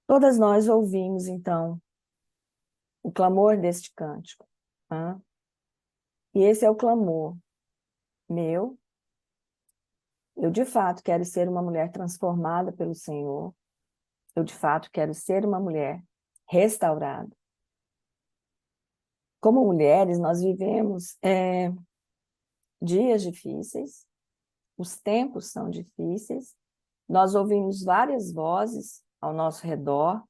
Todas nós ouvimos, então, o clamor deste cântico. Tá? E esse é o clamor meu. Eu, de fato, quero ser uma mulher transformada pelo Senhor. Eu, de fato, quero ser uma mulher restaurada. Como mulheres, nós vivemos dias difíceis, os tempos são difíceis, nós ouvimos várias vozes ao nosso redor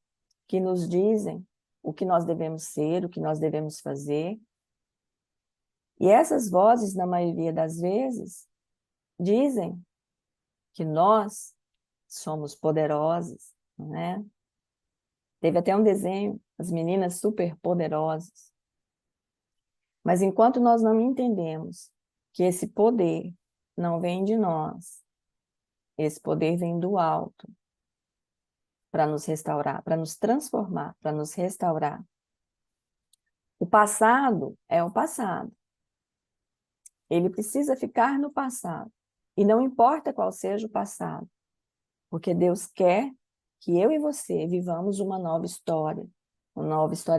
que nos dizem o que nós devemos ser, o que nós devemos fazer. E essas vozes, na maioria das vezes, dizem que nós somos poderosas, não é? Teve até um desenho, as meninas super poderosas. Mas enquanto nós não entendemos que esse poder não vem de nós, esse poder vem do alto para nos restaurar, para nos transformar, para nos restaurar. O passado é o passado. Ele precisa ficar no passado. E não importa qual seja o passado, porque Deus quer que eu e você vivamos uma nova história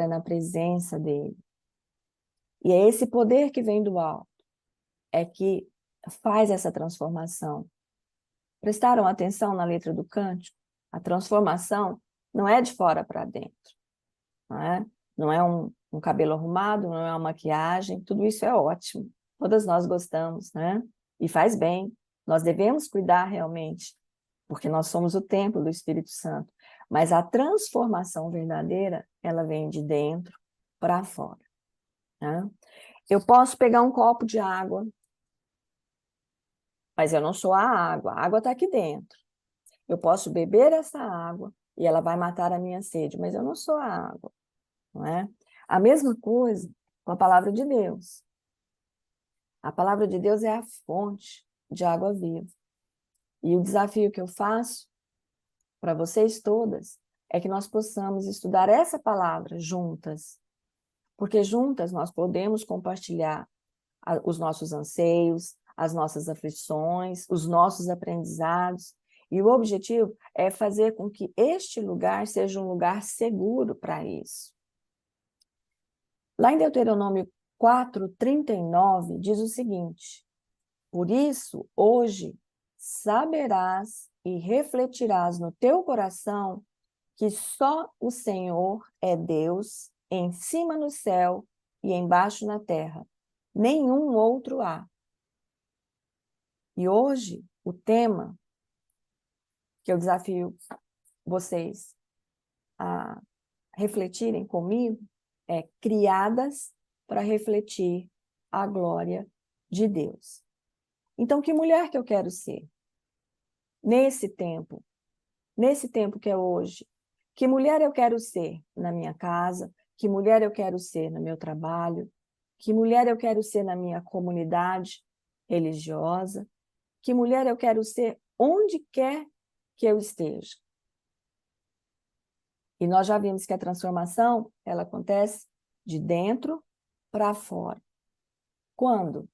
na presença dele. E é esse poder que vem do alto, é que faz essa transformação. Prestaram atenção na letra do cântico? A transformação não é de fora para dentro, não é? Não é um cabelo arrumado, não é uma maquiagem, tudo isso é ótimo. Todas nós gostamos, né? E faz bem. Nós devemos cuidar realmente, porque nós somos o templo do Espírito Santo. Mas a transformação verdadeira, ela vem de dentro para fora, né? Eu posso pegar um copo de água, mas eu não sou a água está aqui dentro. Eu posso beber essa água e ela vai matar a minha sede, mas eu não sou a água, não é? A mesma coisa com a palavra de Deus. A palavra de Deus é a fonte de água viva. E o desafio que eu faço para vocês todas é que nós possamos estudar essa palavra juntas, porque juntas nós podemos compartilhar os nossos anseios, as nossas aflições, os nossos aprendizados, e o objetivo é fazer com que este lugar seja um lugar seguro para isso. Lá em Deuteronômio 4:39 diz o seguinte: por isso, hoje, saberás e refletirás no teu coração que só o Senhor é Deus, em cima no céu e embaixo na terra. Nenhum outro há. E hoje, o tema que eu desafio vocês a refletirem comigo é criadas para refletir a glória de Deus. Então, que mulher que eu quero ser? Nesse tempo que é hoje, que mulher eu quero ser na minha casa, que mulher eu quero ser no meu trabalho, que mulher eu quero ser na minha comunidade religiosa, que mulher eu quero ser onde quer que eu esteja. E nós já vimos que a transformação, ela acontece de dentro para fora. Quando?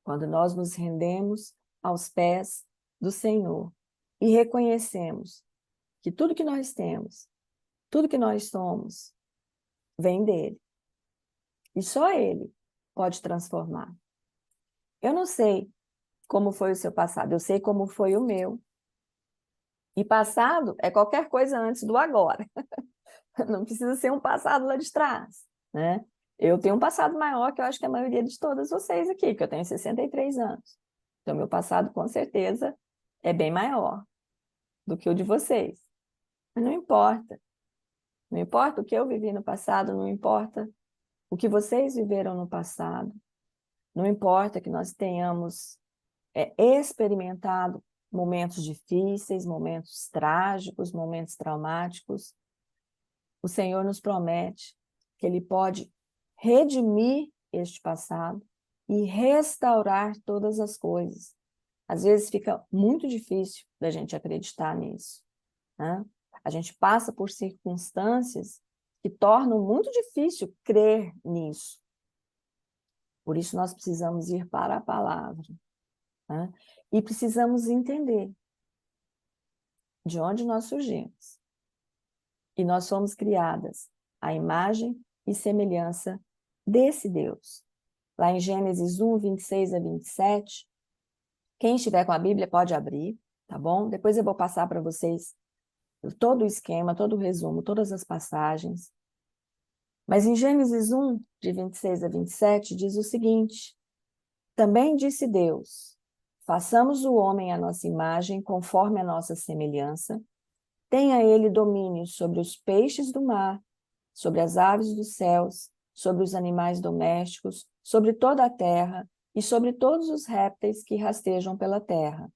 Quando nós nos rendemos aos pés do Senhor e reconhecemos que tudo que nós temos, tudo que nós somos, vem dele. E só ele pode transformar. Eu não sei como foi o seu passado, eu sei como foi o meu. E passado é qualquer coisa antes do agora. Não precisa ser um passado lá de trás, né? Eu tenho um passado maior que eu acho que a maioria de todas vocês aqui, que eu tenho 63 anos. Então, meu passado, com certeza, é bem maior do que o de vocês. Mas não importa. Não importa o que eu vivi no passado, não importa o que vocês viveram no passado. Não importa que nós tenhamos experimentado momentos difíceis, momentos trágicos, momentos traumáticos. O Senhor nos promete que Ele pode redimir este passado e restaurar todas as coisas. Às vezes fica muito difícil da gente acreditar nisso, né? A gente passa por circunstâncias que tornam muito difícil crer nisso. Por isso nós precisamos ir para a palavra, né? E precisamos entender de onde nós surgimos. e nós somos criadas à imagem e semelhança desse Deus. Lá em Gênesis 1, 26 a 27, quem estiver com a Bíblia pode abrir, tá bom? Depois eu vou passar para vocês todo o esquema, todo o resumo, todas as passagens. Mas em Gênesis 1, de 26 a 27, diz o seguinte: também disse Deus, façamos o homem à nossa imagem, conforme a nossa semelhança, tenha ele domínio sobre os peixes do mar, sobre as aves dos céus, sobre os animais domésticos, sobre toda a terra e sobre todos os répteis que rastejam pela terra.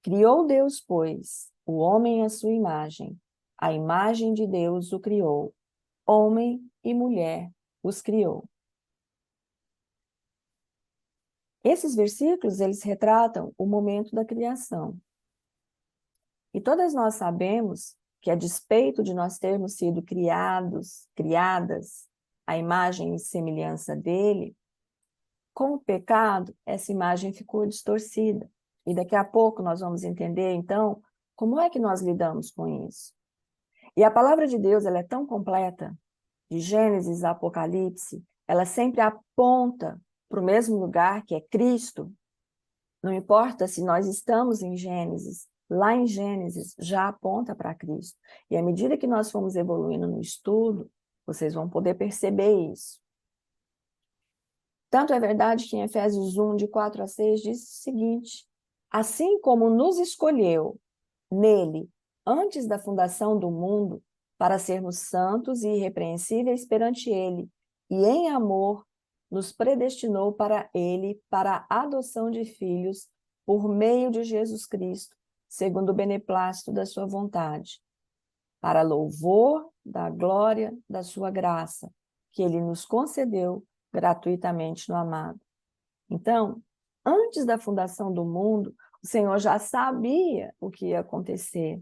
Criou Deus, pois, o homem à sua imagem. A imagem de Deus o criou. Homem e mulher os criou. Esses versículos, eles retratam o momento da criação. E todas nós sabemos que, a despeito de nós termos sido criadas à imagem e semelhança dele, com o pecado, essa imagem ficou distorcida. E daqui a pouco nós vamos entender, então, como é que nós lidamos com isso. E a palavra de Deus, ela é tão completa, de Gênesis a Apocalipse, ela sempre aponta para o mesmo lugar, que é Cristo. Não importa se nós estamos em Gênesis, lá em Gênesis já aponta para Cristo. E à medida que nós formos evoluindo no estudo, vocês vão poder perceber isso. Tanto é verdade que em Efésios 1, de 4 a 6, diz o seguinte: assim como nos escolheu nele, antes da fundação do mundo, para sermos santos e irrepreensíveis perante ele, e em amor nos predestinou para ele, para a adoção de filhos, por meio de Jesus Cristo, segundo o beneplácito da sua vontade, para louvor da glória da sua graça, que ele nos concedeu gratuitamente no amado. Então, antes da fundação do mundo, o Senhor já sabia o que ia acontecer.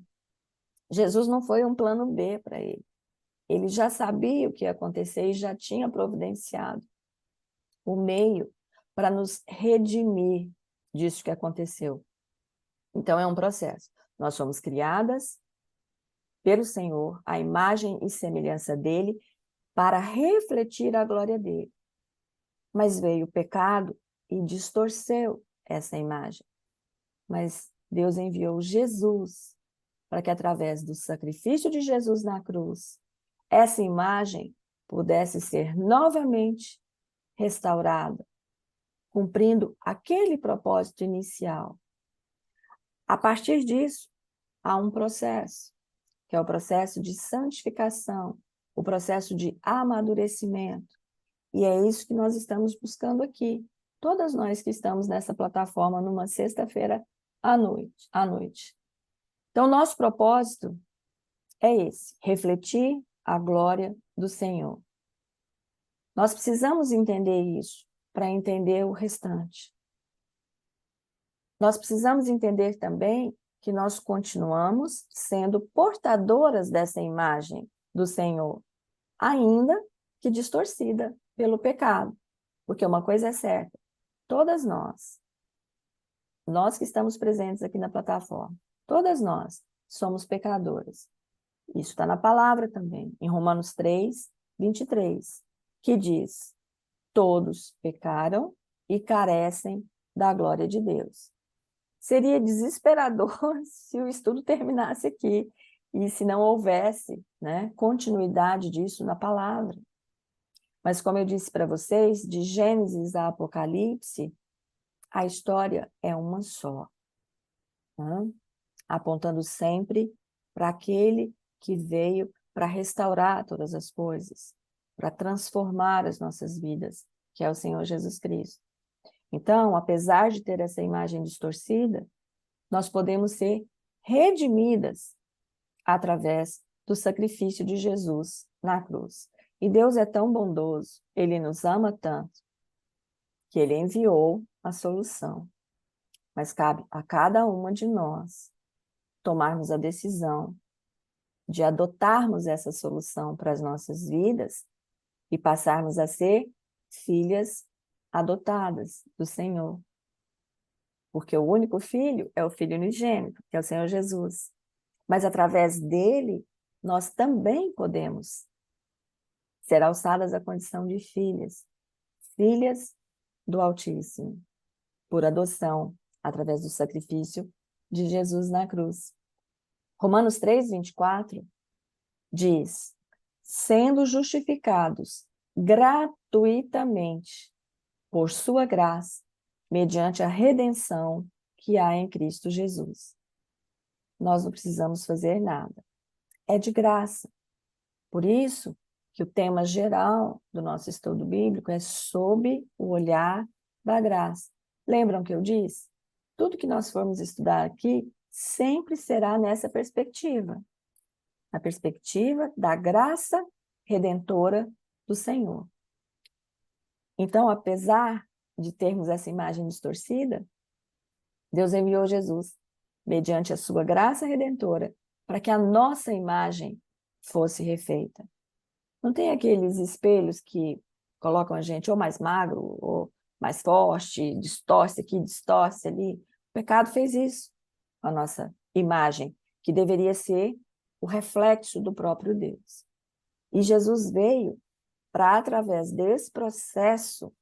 Jesus não foi um plano B para ele. Ele já sabia o que ia acontecer e já tinha providenciado o meio para nos redimir disso que aconteceu. Então, é um processo. Nós somos criadas pelo Senhor, à imagem e semelhança dele, para refletir a glória dele. Mas veio o pecado e distorceu essa imagem. Mas Deus enviou Jesus para que, através do sacrifício de Jesus na cruz, essa imagem pudesse ser novamente restaurada, cumprindo aquele propósito inicial. A partir disso, há um processo, que é o processo de santificação, o processo de amadurecimento. E é isso que nós estamos buscando aqui. Todas nós que estamos nessa plataforma numa sexta-feira à noite. Então, nosso propósito é esse: refletir a glória do Senhor. Nós precisamos entender isso para entender o restante. Nós precisamos entender também que nós continuamos sendo portadoras dessa imagem do Senhor, ainda que distorcida pelo pecado. Porque uma coisa é certa: todas nós que estamos presentes aqui na plataforma, todas nós somos pecadoras. Isso está na palavra também, em Romanos 3, 23, que diz: todos pecaram e carecem da glória de Deus. Seria desesperador se o estudo terminasse aqui e se não houvesse, né, continuidade disso na palavra. Mas, como eu disse para vocês, de Gênesis a Apocalipse, a história é uma só, né? Apontando sempre para aquele que veio para restaurar todas as coisas, para transformar as nossas vidas, que é o Senhor Jesus Cristo. Então, apesar de ter essa imagem distorcida, nós podemos ser redimidas através do sacrifício de Jesus na cruz. E Deus é tão bondoso, Ele nos ama tanto, que Ele enviou a solução. Mas cabe a cada uma de nós tomarmos a decisão de adotarmos essa solução para as nossas vidas e passarmos a ser filhas adotadas do Senhor. Porque o único filho é o Filho unigênito, que é o Senhor Jesus. Mas através dele, nós também podemos ser alçadas à condição de filhas, filhas do Altíssimo, por adoção, através do sacrifício de Jesus na cruz. Romanos 3:24 diz: sendo justificados gratuitamente por sua graça, mediante a redenção que há em Cristo Jesus. Nós não precisamos fazer nada. É de graça. Por isso que o tema geral do nosso estudo bíblico é sob o olhar da graça. Lembram que eu disse? Tudo que nós formos estudar aqui sempre será nessa perspectiva. A perspectiva da graça redentora do Senhor. Então, apesar de termos essa imagem distorcida, Deus enviou Jesus, mediante a sua graça redentora, para que a nossa imagem fosse refeita. Não tem aqueles espelhos que colocam a gente ou mais magro, ou mais forte, distorce aqui, distorce ali. O pecado fez isso com a nossa imagem, que deveria ser o reflexo do próprio Deus. E Jesus veio para, através desse processo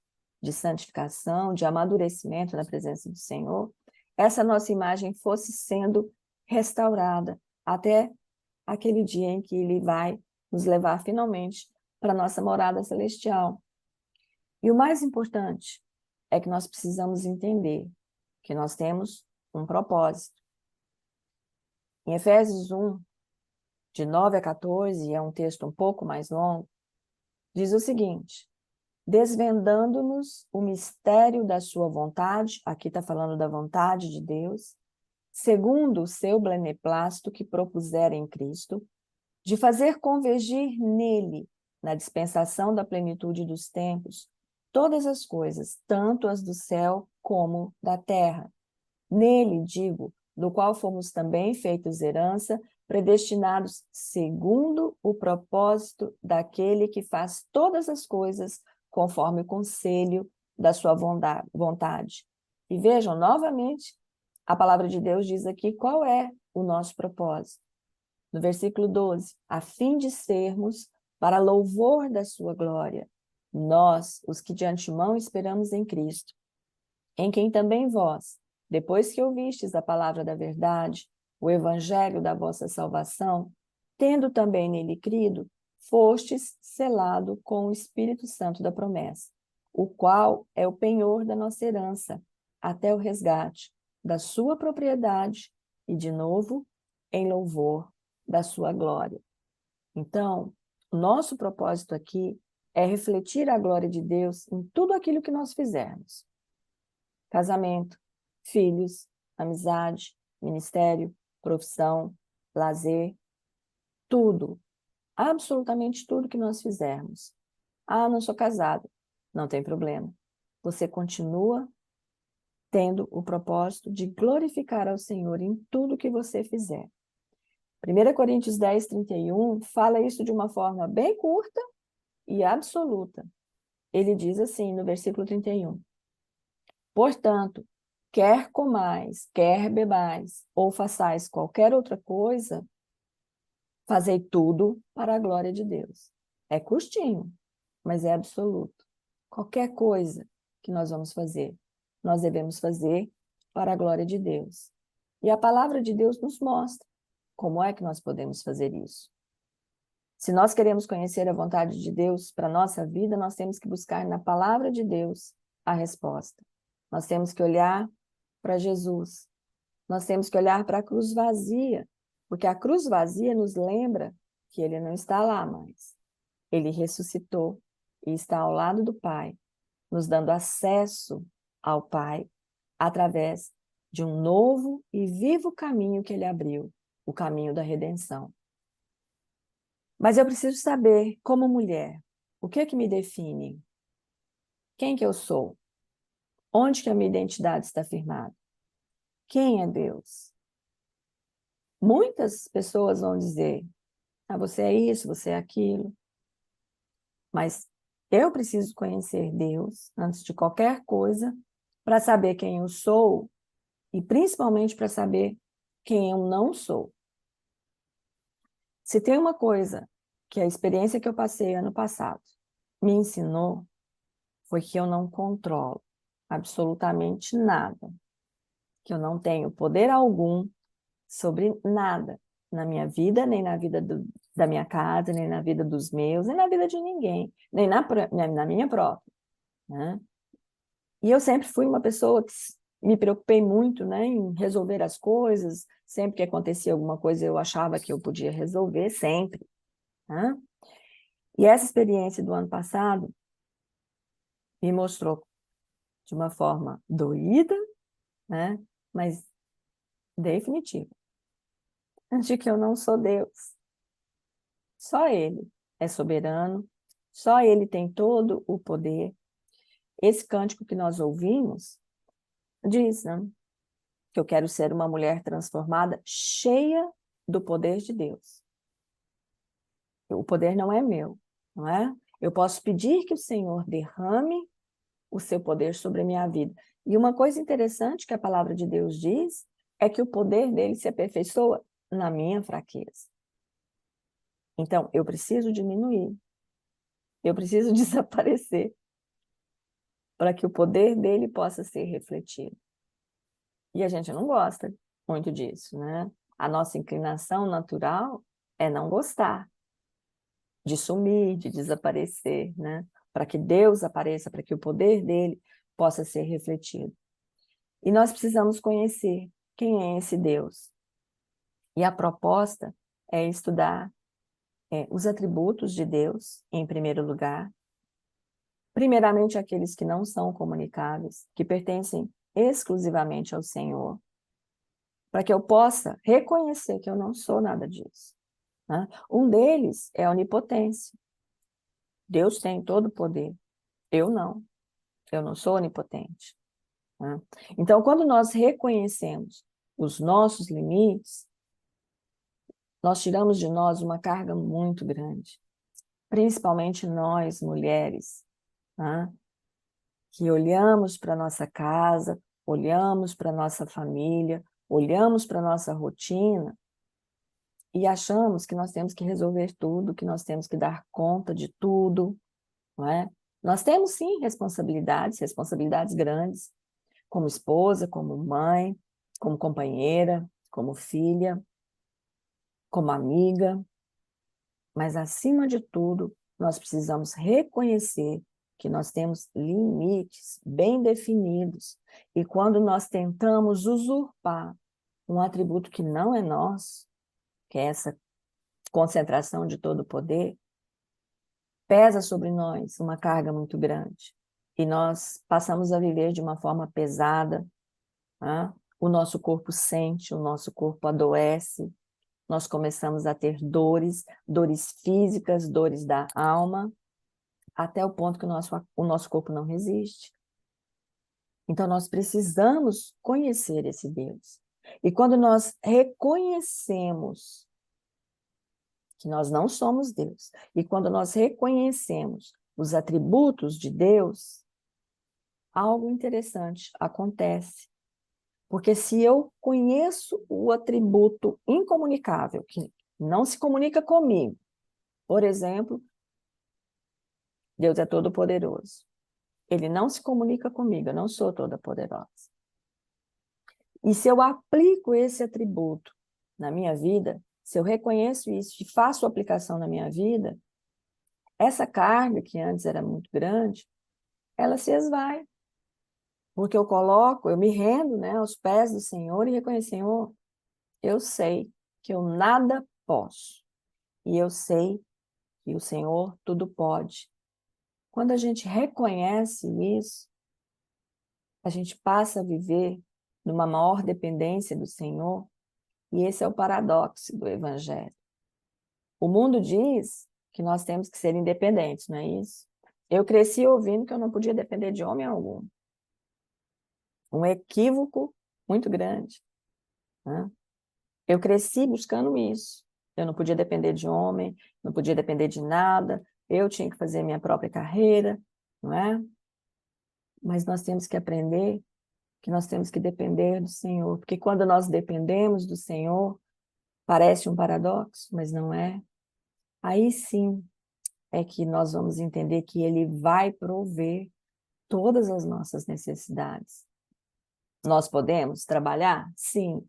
de santificação, de amadurecimento na presença do Senhor, essa nossa imagem fosse sendo restaurada até aquele dia em que Ele vai nos levar finalmente para a nossa morada celestial. E o mais importante é que nós precisamos entender que nós temos um propósito. Em Efésios 1, de 9 a 14, é um texto um pouco mais longo, diz o seguinte: desvendando-nos o mistério da sua vontade, aqui está falando da vontade de Deus, segundo o seu beneplácito que propusera em Cristo, de fazer convergir nele, na dispensação da plenitude dos tempos, todas as coisas, tanto as do céu como da terra. Nele, digo, do qual fomos também feitos herança, predestinados segundo o propósito daquele que faz todas as coisas conforme o conselho da sua vontade. E vejam, novamente, a palavra de Deus diz aqui qual é o nosso propósito. No versículo 12, a fim de sermos para louvor da sua glória, nós, os que de antemão esperamos em Cristo, em quem também vós, depois que ouvistes a palavra da verdade, o evangelho da vossa salvação, tendo também nele crido, fostes selado com o Espírito Santo da promessa, o qual é o penhor da nossa herança, até o resgate da sua propriedade e, de novo, em louvor da sua glória. Então, o nosso propósito aqui é refletir a glória de Deus em tudo aquilo que nós fizermos. Casamento, filhos, amizade, ministério, profissão, lazer, tudo, absolutamente tudo que nós fizermos. Ah, não sou casado, não tem problema. Você continua tendo o propósito de glorificar ao Senhor em tudo que você fizer. 1 Coríntios 10:31 fala isso de uma forma bem curta e absoluta. Ele diz assim no versículo 31. Portanto, quer comais, quer bebais, ou façais qualquer outra coisa, fazei tudo para a glória de Deus. É curtinho, mas é absoluto. Qualquer coisa que nós vamos fazer, nós devemos fazer para a glória de Deus. E a palavra de Deus nos mostra como é que nós podemos fazer isso. Se nós queremos conhecer a vontade de Deus para a nossa vida, nós temos que buscar na palavra de Deus a resposta. Nós temos que olhar para Jesus. Nós temos que olhar para a cruz vazia, porque a cruz vazia nos lembra que ele não está lá mais. Ele ressuscitou e está ao lado do Pai, nos dando acesso ao Pai através de um novo e vivo caminho que ele abriu, o caminho da redenção. Mas eu preciso saber, como mulher, o que é que me define? Quem que eu sou? Onde que a minha identidade está firmada? Quem é Deus? Muitas pessoas vão dizer, você é isso, você é aquilo. Mas eu preciso conhecer Deus antes de qualquer coisa para saber quem eu sou e principalmente para saber quem eu não sou. Se tem uma coisa que a experiência que eu passei ano passado me ensinou, foi que eu não controlo absolutamente nada, que eu não tenho poder algum sobre nada na minha vida, nem na vida da minha casa, nem na vida dos meus, nem na vida de ninguém, nem na minha própria, né? E eu sempre fui uma pessoa que me preocupei muito, né, em resolver as coisas. Sempre que acontecia alguma coisa, eu achava que eu podia resolver, sempre, né? E essa experiência do ano passado me mostrou de uma forma doída, né, mas definitiva, de que eu não sou Deus. Só Ele é soberano, só Ele tem todo o poder. Esse cântico que nós ouvimos diz, né, que eu quero ser uma mulher transformada, cheia do poder de Deus. O poder não é meu, não é? Eu posso pedir que o Senhor derrame o seu poder sobre a minha vida. E uma coisa interessante que a palavra de Deus diz é que o poder dele se aperfeiçoa na minha fraqueza. Então, eu preciso diminuir, eu preciso desaparecer para que o poder dele possa ser refletido. E a gente não gosta muito disso, né? A nossa inclinação natural é não gostar, de sumir, de desaparecer, né? Para que Deus apareça, para que o poder dele possa ser refletido. E nós precisamos conhecer quem é esse Deus. E a proposta é estudar os atributos de Deus, em primeiro lugar. Primeiramente, aqueles que não são comunicáveis, que pertencem exclusivamente ao Senhor, para que eu possa reconhecer que eu não sou nada disso, né? Um deles é a onipotência. Deus tem todo o poder, eu não sou onipotente, né? Então, quando nós reconhecemos os nossos limites, nós tiramos de nós uma carga muito grande, principalmente nós, mulheres, né? Que olhamos para a nossa casa, olhamos para a nossa família, olhamos para a nossa rotina e achamos que nós temos que resolver tudo, que nós temos que dar conta de tudo, não é? Nós temos, sim, responsabilidades grandes, como esposa, como mãe, como companheira, como filha, como amiga, mas, acima de tudo, nós precisamos reconhecer que nós temos limites bem definidos, e quando nós tentamos usurpar um atributo que não é nosso, que é essa concentração de todo o poder, pesa sobre nós uma carga muito grande, e nós passamos a viver de uma forma pesada, né? O nosso corpo sente, o nosso corpo adoece, nós começamos a ter dores físicas, dores da alma, até o ponto que o nosso corpo não resiste. Então, nós precisamos conhecer esse Deus. E quando nós reconhecemos que nós não somos Deus, e quando nós reconhecemos os atributos de Deus, algo interessante acontece. Porque se eu conheço o atributo incomunicável, que não se comunica comigo, por exemplo, Deus é todo-poderoso. Ele não se comunica comigo, eu não sou toda-poderosa. E se eu aplico esse atributo na minha vida, se eu reconheço isso e faço aplicação na minha vida, essa carga, que antes era muito grande, ela se esvai. Porque eu me rendo, né, aos pés do Senhor e reconheço, Senhor, eu sei que eu nada posso. E eu sei que o Senhor tudo pode. Quando a gente reconhece isso, a gente passa a viver numa maior dependência do Senhor, e esse é o paradoxo do Evangelho. O mundo diz que nós temos que ser independentes, não é isso? Eu cresci ouvindo que eu não podia depender de homem algum. Um equívoco muito grande, né? Eu cresci buscando isso. Eu não podia depender de homem, não podia depender de nada, eu tinha que fazer minha própria carreira, não é? Mas nós temos que aprender que nós temos que depender do Senhor, porque quando nós dependemos do Senhor, parece um paradoxo, mas não é. aí sim é que nós vamos entender que Ele vai prover todas as nossas necessidades. Nós podemos trabalhar? Sim.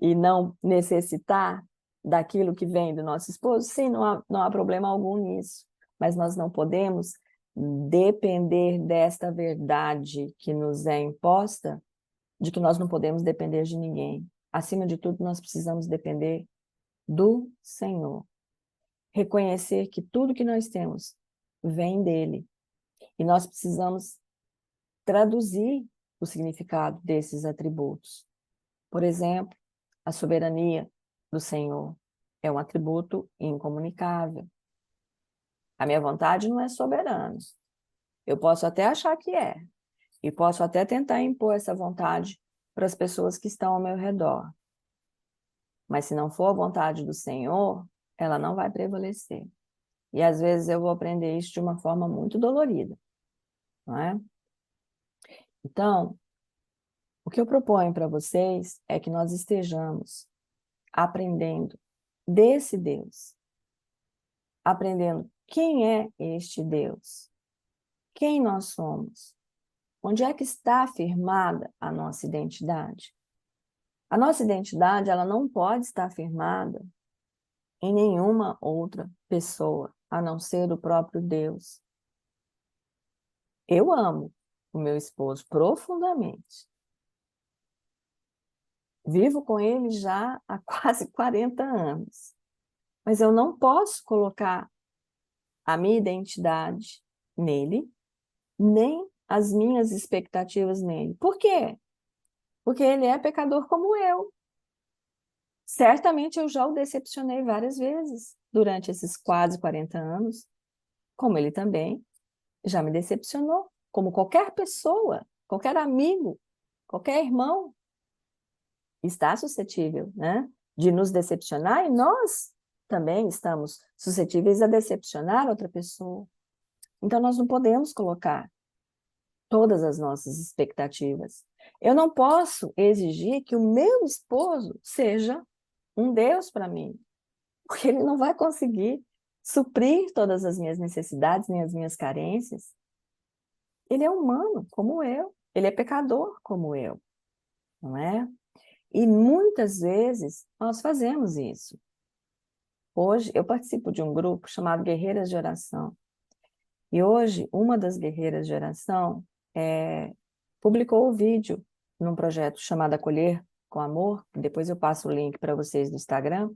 E não necessitar daquilo que vem do nosso esposo? Sim, não há problema algum nisso. Mas nós não podemos depender desta verdade que nos é imposta, de que nós não podemos depender de ninguém. Acima de tudo, nós precisamos depender do Senhor. Reconhecer que tudo que nós temos vem dele. E nós precisamos traduzir o significado desses atributos. Por exemplo, a soberania do Senhor é um atributo incomunicável. A minha vontade não é soberana. Eu posso até achar que é, e posso até tentar impor essa vontade para as pessoas que estão ao meu redor. Mas se não for a vontade do Senhor, ela não vai prevalecer. E às vezes eu vou aprender isso de uma forma muito dolorida, não é? Então, o que eu proponho para vocês é que nós estejamos aprendendo desse Deus, aprendendo quem é este Deus, quem nós somos, onde é que está afirmada a nossa identidade. A nossa identidade, ela não pode estar afirmada em nenhuma outra pessoa, a não ser o próprio Deus. Eu amo o meu esposo profundamente. Vivo com ele já há quase 40 anos. Mas eu não posso colocar a minha identidade nele, nem as minhas expectativas nele. Por quê? Porque ele é pecador como eu. Certamente eu já o decepcionei várias vezes durante esses quase 40 anos, como ele também já me decepcionou, como qualquer pessoa, qualquer amigo, qualquer irmão está suscetível, né, de nos decepcionar, e nós também estamos suscetíveis a decepcionar outra pessoa. Então nós não podemos colocar todas as nossas expectativas. Eu não posso exigir que o meu esposo seja um Deus para mim, porque ele não vai conseguir suprir todas as minhas necessidades, nem as minhas carências. Ele é humano, como eu. Ele é pecador, como eu, não é? E muitas vezes nós fazemos isso. Hoje eu participo de um grupo chamado Guerreiras de Oração. E hoje uma das guerreiras de oração publicou o vídeo num projeto chamado Acolher com Amor, depois eu passo o link para vocês no Instagram,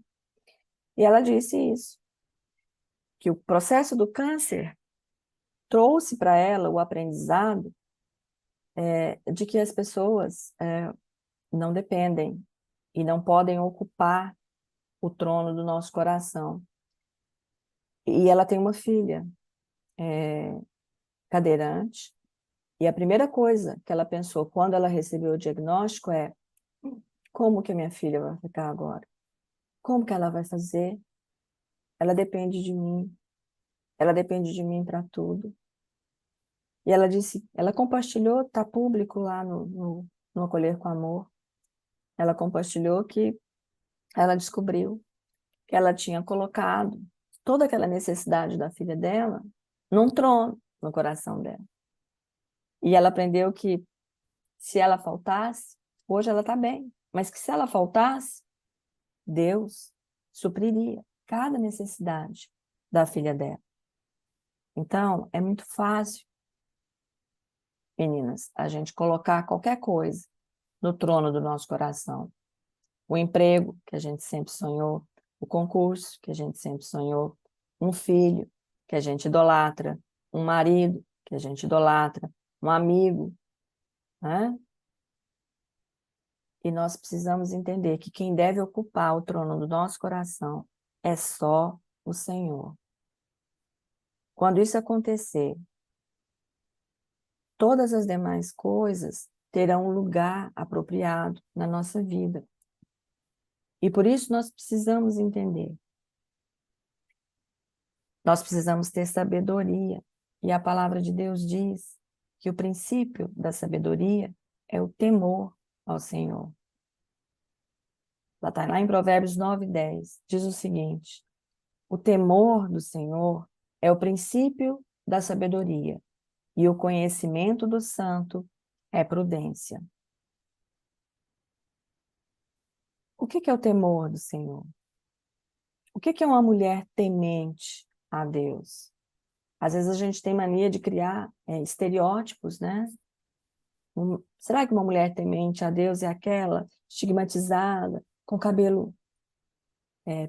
e ela disse isso, que o processo do câncer trouxe para ela o aprendizado de que as pessoas não dependem e não podem ocupar o trono do nosso coração. E ela tem uma filha cadeirante, e a primeira coisa que ela pensou quando ela recebeu o diagnóstico é: como que a minha filha vai ficar agora? Como que ela vai fazer? Ela depende de mim. Ela depende de mim para tudo. E ela disse, ela compartilhou, está público lá no Acolher com Amor. Ela compartilhou que ela descobriu que ela tinha colocado toda aquela necessidade da filha dela num trono no coração dela. E ela aprendeu que se ela faltasse, hoje ela está bem, mas que se ela faltasse, Deus supriria cada necessidade da filha dela. Então, é muito fácil, meninas, a gente colocar qualquer coisa no trono do nosso coração. O emprego, que a gente sempre sonhou, o concurso, que a gente sempre sonhou, um filho, que a gente idolatra, um marido, que a gente idolatra, um amigo, né? E nós precisamos entender que quem deve ocupar o trono do nosso coração é só o Senhor. Quando isso acontecer, todas as demais coisas terão um lugar apropriado na nossa vida. E por isso nós precisamos entender. Nós precisamos ter sabedoria. E a palavra de Deus diz que o princípio da sabedoria é o temor ao Senhor. Ela está lá em Provérbios 9:10. Diz o seguinte: O temor do Senhor é o princípio da sabedoria, e o conhecimento do santo é prudência. O que é o temor do Senhor? O que é uma mulher temente a Deus? Às vezes a gente tem mania de criar estereótipos, né? Será que uma mulher temente a Deus é aquela estigmatizada, com cabelo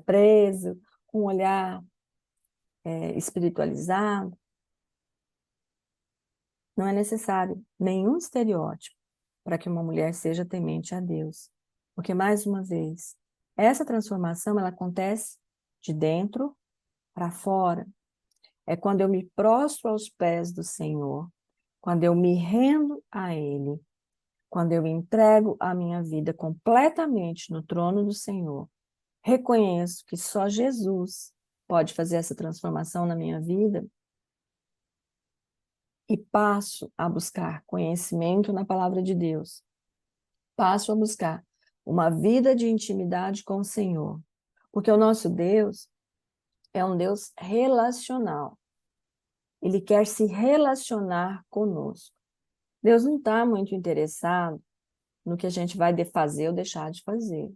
preso, com um olhar espiritualizado? Não é necessário nenhum estereótipo para que uma mulher seja temente a Deus. Porque, mais uma vez, essa transformação ela acontece de dentro para fora. É quando eu me prostro aos pés do Senhor, quando eu me rendo a Ele, quando eu entrego a minha vida completamente no trono do Senhor, reconheço que só Jesus pode fazer essa transformação na minha vida e passo a buscar conhecimento na palavra de Deus. Passo a buscar uma vida de intimidade com o Senhor. Porque o nosso Deus é um Deus relacional. Ele quer se relacionar conosco. Deus não está muito interessado no que a gente vai fazer ou deixar de fazer.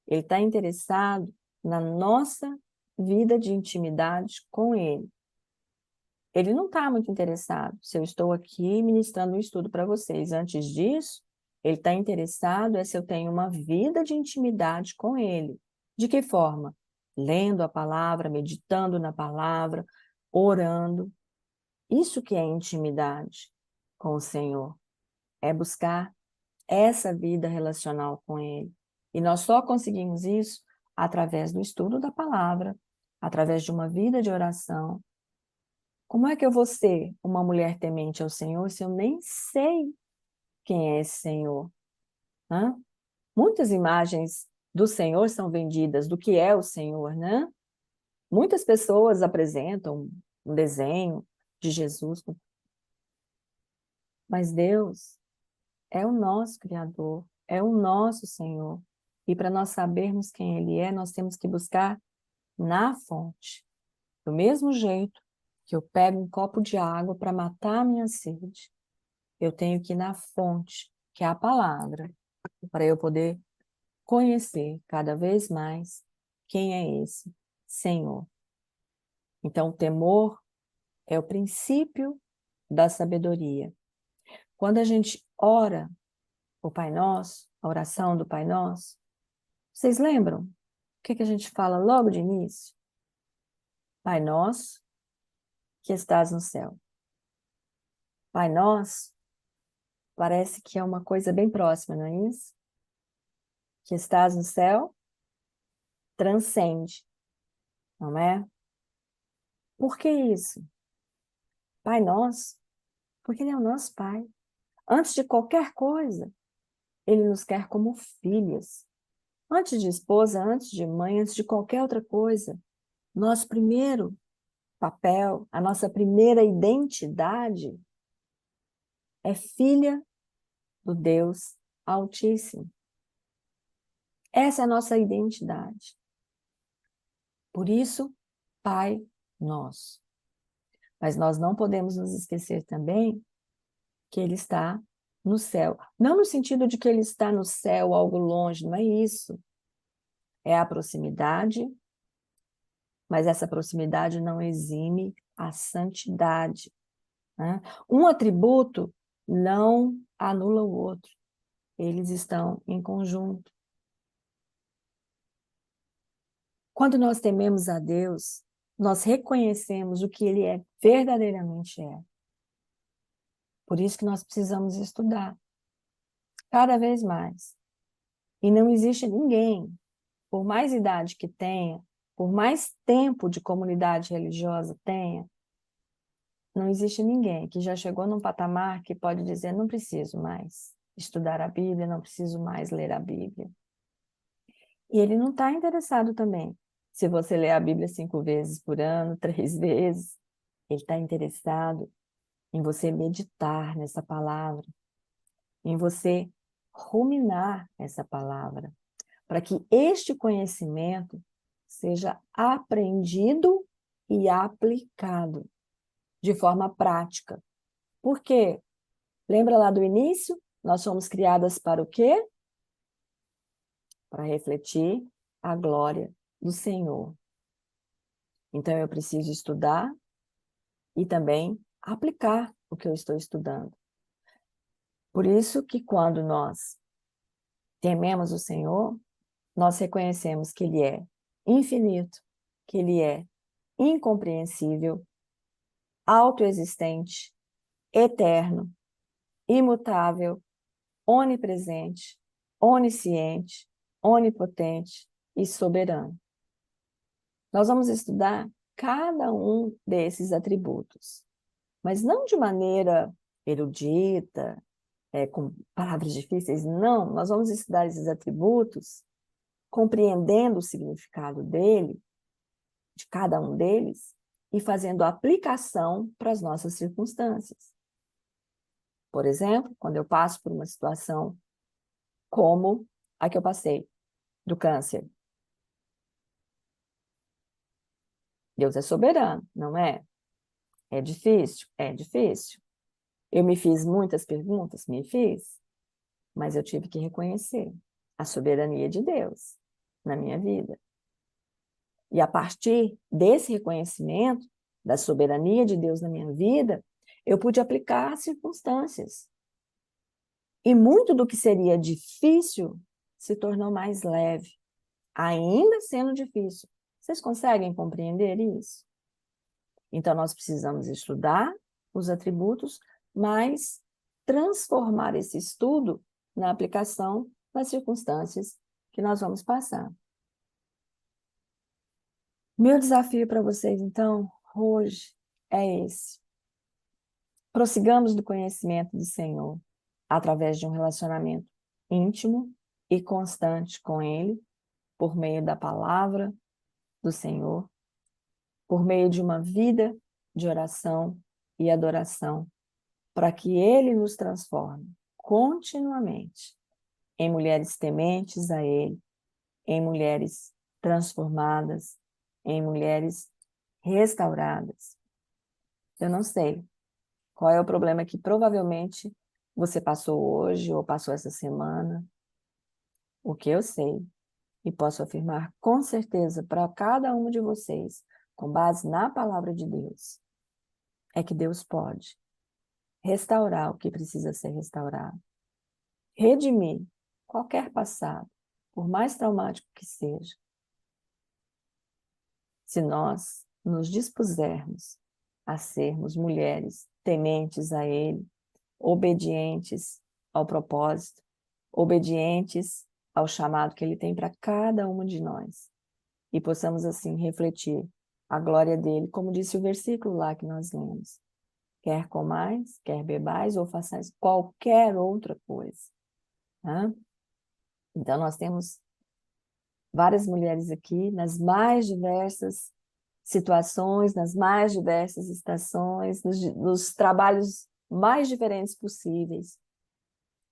Ele está interessado na nossa vida de intimidade com Ele. Ele não está muito interessado se eu estou aqui ministrando um estudo para vocês. Antes disso, ele está interessado se eu tenho uma vida de intimidade com Ele. De que forma? Lendo a palavra, meditando na palavra, orando. Isso que é intimidade com o Senhor. É buscar essa vida relacional com Ele. E nós só conseguimos isso através do estudo da palavra, através de uma vida de oração. Como é que eu vou ser uma mulher temente ao Senhor se eu nem sei quem é esse Senhor? Hã? Muitas imagens do Senhor são vendidas, do que é o Senhor, né? Muitas pessoas apresentam um desenho de Jesus, mas Deus é o nosso Criador, é o nosso Senhor. E para nós sabermos quem Ele é, nós temos que buscar na fonte. Do mesmo jeito que eu pego um copo de água para matar a minha sede, eu tenho que ir na fonte, que é a palavra, para eu poder conhecer cada vez mais quem é esse Senhor. Então, o temor é o princípio da sabedoria. Quando a gente ora o Pai Nosso, a oração do Pai Nosso, vocês lembram? O que a gente fala logo de início? Pai Nosso, que estás no céu. Pai Nosso parece que é uma coisa bem próxima, não é isso? Que estás no céu transcende, não é? Por que isso? Pai Nosso, porque Ele é o nosso Pai. Antes de qualquer coisa, Ele nos quer como filhas. Antes de esposa, antes de mãe, antes de qualquer outra coisa, nosso primeiro papel, a nossa primeira identidade é filha do Deus Altíssimo. Essa é a nossa identidade. Por isso, Pai Nosso. Mas nós não podemos nos esquecer também que Ele está no céu. Não no sentido de que Ele está no céu, algo longe, não é isso. É a proximidade, mas essa proximidade não exime a santidade, né? Um atributo não anula o outro. Eles estão em conjunto. Quando nós tememos a Deus, nós reconhecemos o que Ele verdadeiramente é. Por isso que nós precisamos estudar cada vez mais. E não existe ninguém, por mais idade que tenha, por mais tempo de comunidade religiosa tenha, não existe ninguém que já chegou num patamar que pode dizer, não preciso mais estudar a Bíblia, não preciso mais ler a Bíblia. E ele não está interessado também. Se você lê a Bíblia 5 vezes por ano, 3 vezes, ele está interessado em você meditar nessa palavra, em você ruminar essa palavra, para que este conhecimento seja aprendido e aplicado de forma prática. Por quê? Lembra lá do início? Nós fomos criadas para o quê? Para refletir a glória do Senhor. Então, eu preciso estudar e também aplicar o que eu estou estudando. Por isso que quando nós tememos o Senhor, nós reconhecemos que Ele é infinito, que Ele é incompreensível, autoexistente, eterno, imutável, onipresente, onisciente, onipotente e soberano. Nós vamos estudar cada um desses atributos, mas não de maneira erudita, com palavras difíceis, não. Nós vamos estudar esses atributos compreendendo o significado dele, de cada um deles, e fazendo aplicação para as nossas circunstâncias. Por exemplo, quando eu passo por uma situação como a que eu passei, do câncer. Deus é soberano, não é? É difícil? É difícil. Eu me fiz muitas perguntas? Me fiz. Mas eu tive que reconhecer a soberania de Deus na minha vida. E a partir desse reconhecimento da soberania de Deus na minha vida, eu pude aplicar as circunstâncias. E muito do que seria difícil se tornou mais leve, ainda sendo difícil. Vocês conseguem compreender isso? Então, nós precisamos estudar os atributos, mas transformar esse estudo na aplicação das circunstâncias que nós vamos passar. Meu desafio para vocês, então, hoje é esse. Prossigamos do conhecimento do Senhor através de um relacionamento íntimo e constante com Ele, por meio da palavra do Senhor, por meio de uma vida de oração e adoração, para que Ele nos transforme continuamente em mulheres tementes a Ele, em mulheres transformadas, em mulheres restauradas. Eu não sei qual é o problema que provavelmente você passou hoje ou passou essa semana. O que eu sei, e posso afirmar com certeza para cada um de vocês, com base na palavra de Deus, é que Deus pode restaurar o que precisa ser restaurado, redimir qualquer passado, por mais traumático que seja, se nós nos dispusermos a sermos mulheres tementes a Ele, obedientes ao propósito, obedientes ao chamado que Ele tem para cada uma de nós, e possamos assim refletir a glória dele, como disse o versículo lá que nós lemos. Quer comais, quer bebais ou façais qualquer outra coisa. Tá? Então, nós temos várias mulheres aqui, nas mais diversas situações, nas mais diversas estações, nos trabalhos mais diferentes possíveis.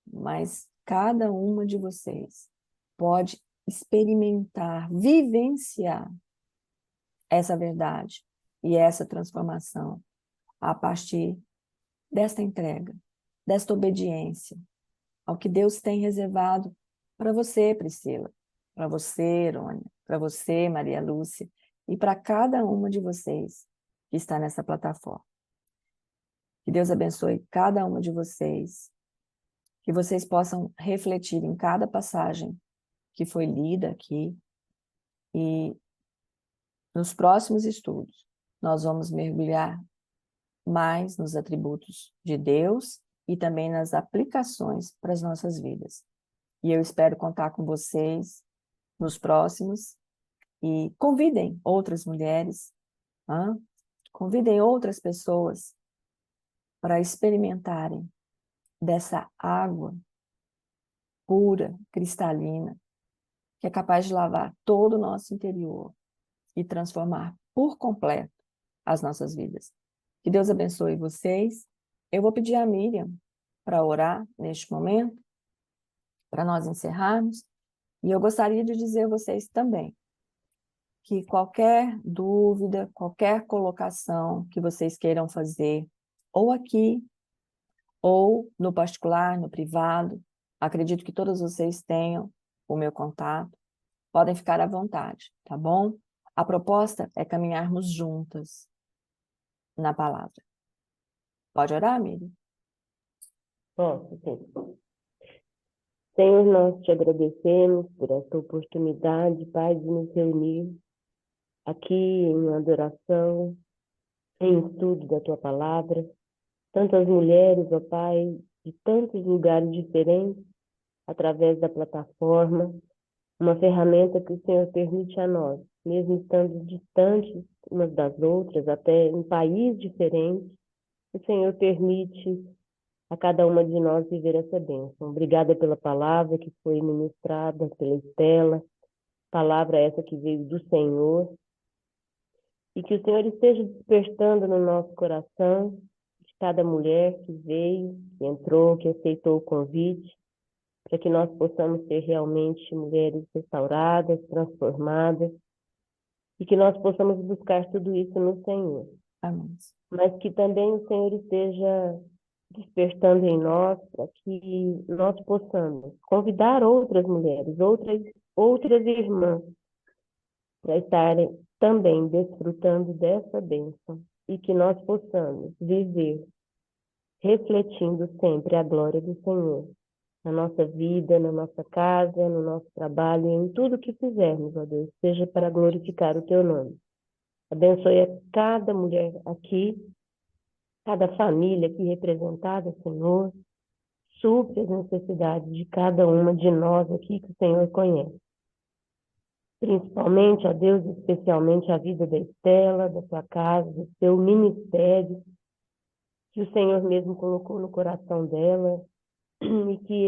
Mas cada uma de vocês pode experimentar, vivenciar essa verdade e essa transformação a partir desta entrega, desta obediência ao que Deus tem reservado para você, Priscila, para você, Rônia, para você, Maria Lúcia, e para cada uma de vocês que está nessa plataforma. Que Deus abençoe cada uma de vocês, que vocês possam refletir em cada passagem que foi lida aqui, e nos próximos estudos nós vamos mergulhar mais nos atributos de Deus e também nas aplicações para as nossas vidas. E eu espero contar com vocês nos próximos, e convidem outras mulheres, convidem outras pessoas para experimentarem dessa água pura, cristalina, que é capaz de lavar todo o nosso interior e transformar por completo as nossas vidas. Que Deus abençoe vocês. Eu vou pedir a Miriam para orar neste momento, para nós encerrarmos, e eu gostaria de dizer a vocês também que qualquer dúvida, qualquer colocação que vocês queiram fazer, ou aqui, ou no particular, no privado, acredito que todos vocês tenham o meu contato, podem ficar à vontade, tá bom? A proposta é caminharmos juntas na palavra. Pode orar, Miriam? Posso, sim. Senhor, nós te agradecemos por esta oportunidade, Pai, de nos reunir aqui em adoração, em estudo da tua palavra. Tantas mulheres, ó Pai, de tantos lugares diferentes, através da plataforma, uma ferramenta que o Senhor permite a nós, mesmo estando distantes umas das outras, até em países diferentes, o Senhor permite a cada uma de nós viver essa bênção. Obrigada pela palavra que foi ministrada pela Estela, palavra essa que veio do Senhor, e que o Senhor esteja despertando no nosso coração de cada mulher que veio, que entrou, que aceitou o convite, para que nós possamos ser realmente mulheres restauradas, transformadas, e que nós possamos buscar tudo isso no Senhor. Amém. Mas que também o Senhor esteja despertando em nós para que nós possamos convidar outras mulheres, outras irmãs, para estarem também desfrutando dessa bênção e que nós possamos viver refletindo sempre a glória do Senhor na nossa vida, na nossa casa, no nosso trabalho, em tudo que fizermos, ó Deus, seja para glorificar o teu nome. Abençoe a cada mulher aqui, cada família aqui representada, Senhor. Supre as necessidades de cada uma de nós aqui que o Senhor conhece. Principalmente, ó Deus, especialmente a vida da Estela, da sua casa, do seu ministério, que o Senhor mesmo colocou no coração dela, e que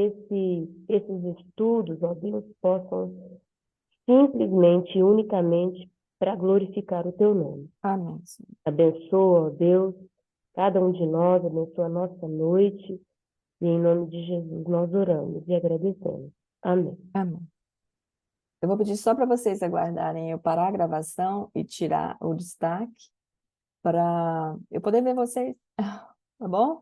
esses estudos, ó Deus, possam simplesmente e unicamente para glorificar o teu nome. Amém, Senhor. Abençoa, ó Deus, cada um de nós, abençoa a nossa noite, e em nome de Jesus nós oramos e agradecemos. Amém. Amém. Eu vou pedir só para vocês aguardarem eu parar a gravação e tirar o destaque para eu poder ver vocês, tá bom?